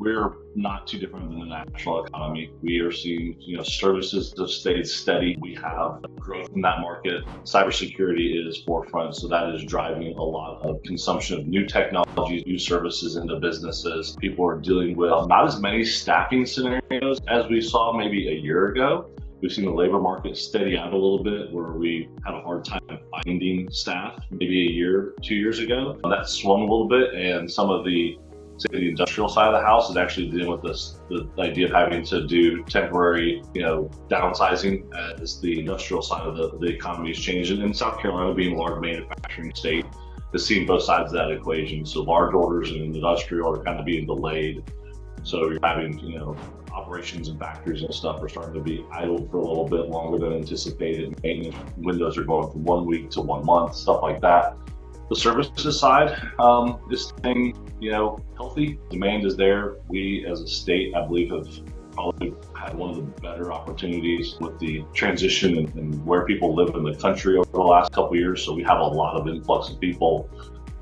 we're not too different than the national economy. We are seeing, services have stayed steady. We have growth in that market. Cybersecurity is forefront, so that is driving a lot of consumption of new technologies, new services into businesses. People are dealing with not as many staffing scenarios as we saw maybe a year ago. We've seen the labor market steady out a little bit, where we had a hard time finding staff maybe a year, 2 years ago. That swung a little bit, and some of the industrial side of the house is actually dealing with the idea of having to do temporary, downsizing as the industrial side of the economy is changing. And South Carolina, being a large manufacturing state, is seeing both sides of that equation. So large orders in industrial are kind of being delayed. So you're having, operations and factories and stuff are starting to be idled for a little bit longer than anticipated. Maintenance windows are going from 1 week to 1 month, stuff like that. The services side is staying, healthy. Demand is there. We, as a state, I believe, have probably had one of the better opportunities with the transition and where people live in the country over the last couple of years. So we have a lot of influx of people.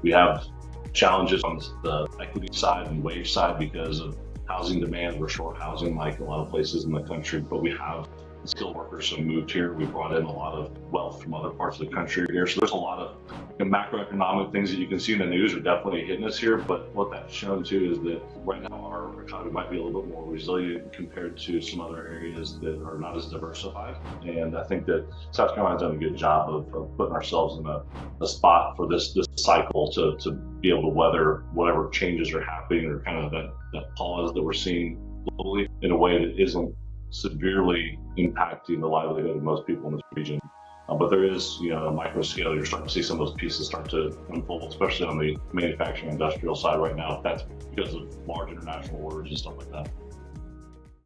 We have challenges on the equity side and wage side because of housing demand. We're short housing like a lot of places in the country, but we have skilled workers who moved here. We brought in a lot of wealth from other parts of the country here. So there's a lot of macroeconomic things that you can see in the news are definitely hitting us here. But what that's shown too is that right now our economy might be a little bit more resilient compared to some other areas that are not as diversified. And I think that South Carolina's done a good job of putting ourselves in a spot for this cycle to be able to weather whatever changes are happening, or kind of that pause that we're seeing globally, in a way that isn't severely impacting the livelihood of most people in this region. But there is, a micro scale, you're starting to see some of those pieces start to unfold, especially on the manufacturing industrial side right now. That's because of large international orders and stuff like that.